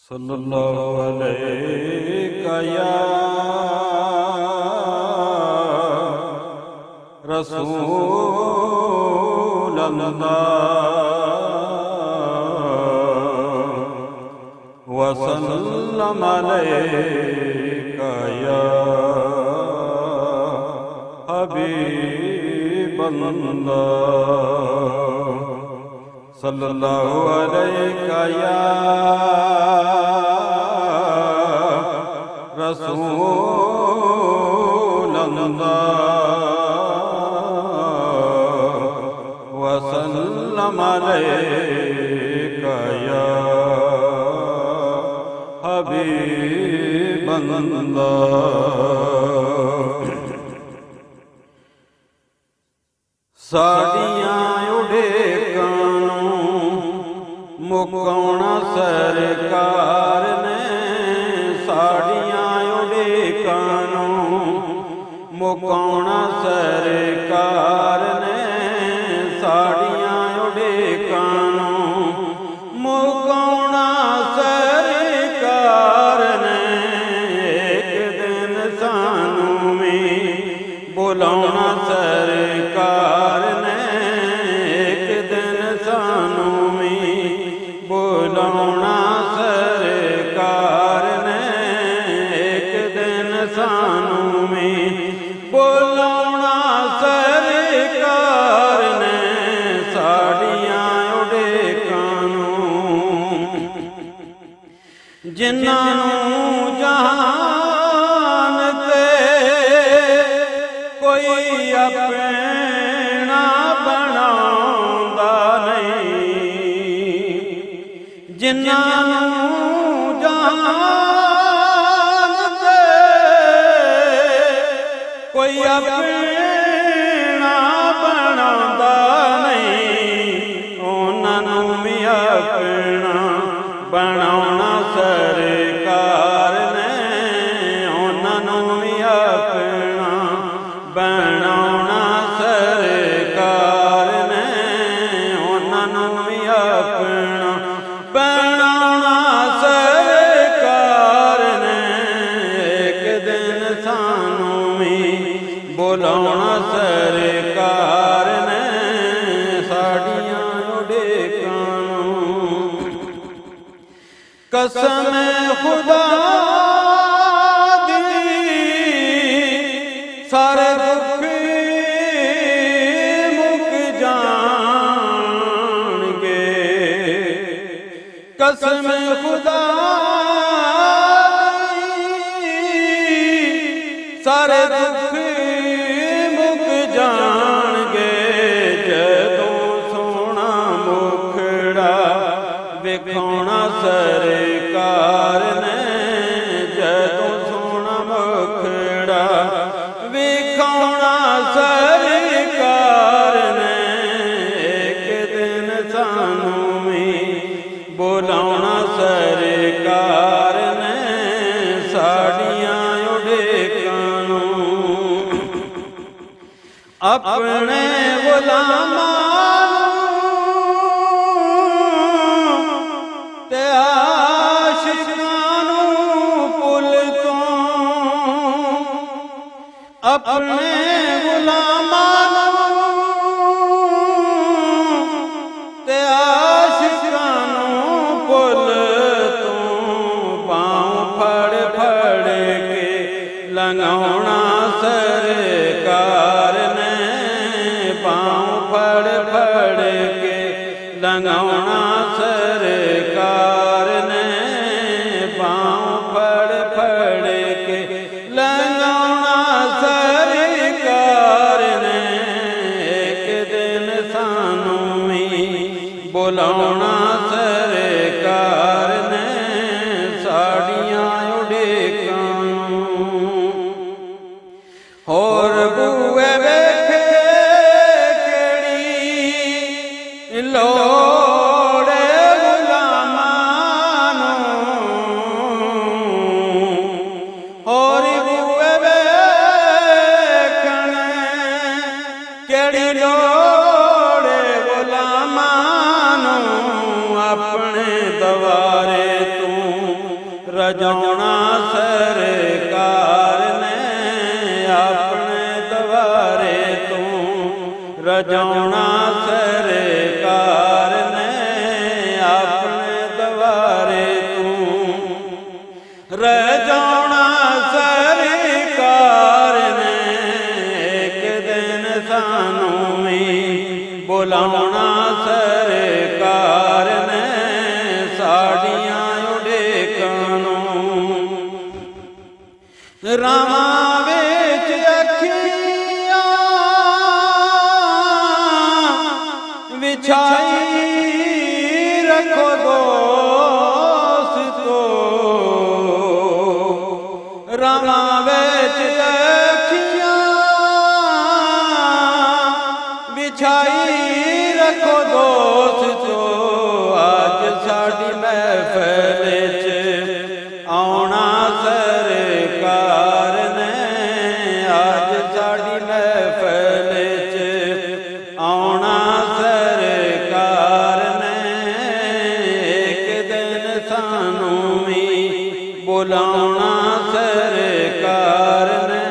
सल्लल्लाहु अलैका या रसूल अल्लाह व सल्लम अलैका या हबीब अल्लाह सल्लल्लाहु अलैका या रसूल अल्लाह व सल्लम अलैका या हबीब अल्लाह। साड़ियाँ उड़े मुकाउना सरकार ने, साड़ियाँ उड़े कानों मुकाउना सरकार ने, साड़ियाँ उड़े कानों मुकाउना सरकार ने। एक दिन सानू में बुलाउना सरकार ने, एक दिन सानू में बुलाउना सरकार ने, एक दिन सानू में बुलाउना सरकार ने। साड़ियाँ उड़े कानों जिन्हों जहान ते कोई अपना बनांदा नहीं, जिन्हों जहान ते कोई अपना बनांदा नहीं, उन्होंने भी अपना बनाना सरकार ने, उन्होंने भी अपना बनाना सरकार ने, उन्होंने भी अपना बनाना सरकार ने। एक दिन सानू में बुलाना सरकार ने, साड़ियाँ उड़े कानों कसम खुदा दी सारे दुख मुक जाणगे, कसम खुदा सारे दुख मुक जाणगे। जदों सोना मुखड़ा विखाउना सरकार ने, जदों सोना मुखड़ा विखाउना सरकार ने। एक दिन सानू में बुलाउना सरकार ने, साड़ियाँ उड़े कानों अपने गुलामां ते आशिकां नूं भुल तों, अपने गुलामां ते आशिकां नूं भुल तों। पाँव फड़ फड़ के लंघाउना सरकार ने, पाँव फड़ फड़ के लंघाउना सरकार ने, पाँव फड़ फड़ के लंघाउना सरकार ने। एक दिन सानू में बुलाउना सरकार ने, साड़ियाँ उड़े कानों होर बुए वेखे केड़ी लोड़े गुलामां नूं, होर बुए वेखण केड़ी लोड़े गुलामां नूं। अपने दवारे तू ਰਜਾਉਣਾ ਸਰਕਾਰ ਨੇ ਆਪਣੇ ਦਵਾਰੇ ਤੂੰ, ਰਜਾਉਣਾ ਸਰਕਾਰ ਨੇ ਆਪਣੇ ਦਵਾਰੇ ਤੂੰ, ਰਜਾਉਣਾ ਸਰਕਾਰ ਨੇ ਇੱਕ ਦਿਨ ਸਾਨੂੰ ਵੀ ਬੁਲਾਉਣਾ ਸਰਕਾਰ ਨੇ ਸਾਡੀਆਂ ਉਡੀਕਾਂ ਨੂੰ। ਰਾਵਾਂ ਵਿੱਚ ਅੱਖੀਆਂ ਵਿਛਾਈ ਰੱਖੋ ਦੋਸਤੋ, ਰਾਵਾਂ ਵਿੱਚ ਅੱਖੀਆਂ ਵਿਛਾਈ ਰੱਖੋ ਦੋਸਤੋ, ਅੱਜ ਸਾਡੀ ਮਹਿਫਲ 'ਚ ਆਉਣਾ ਸਰਕਾਰ ਨੇ, ਅੱਜ ਸਾਡੀ ਮਹਿਫਲ 'ਚ ਆਉਣਾ ਸਰਕਾਰ ਨੇ ਇੱਕ ਦਿਨ ਸਾਨੂੰ ਵੀ ਬੁਲਾਉਣਾ ਸਰਕਾਰ ਨੇ।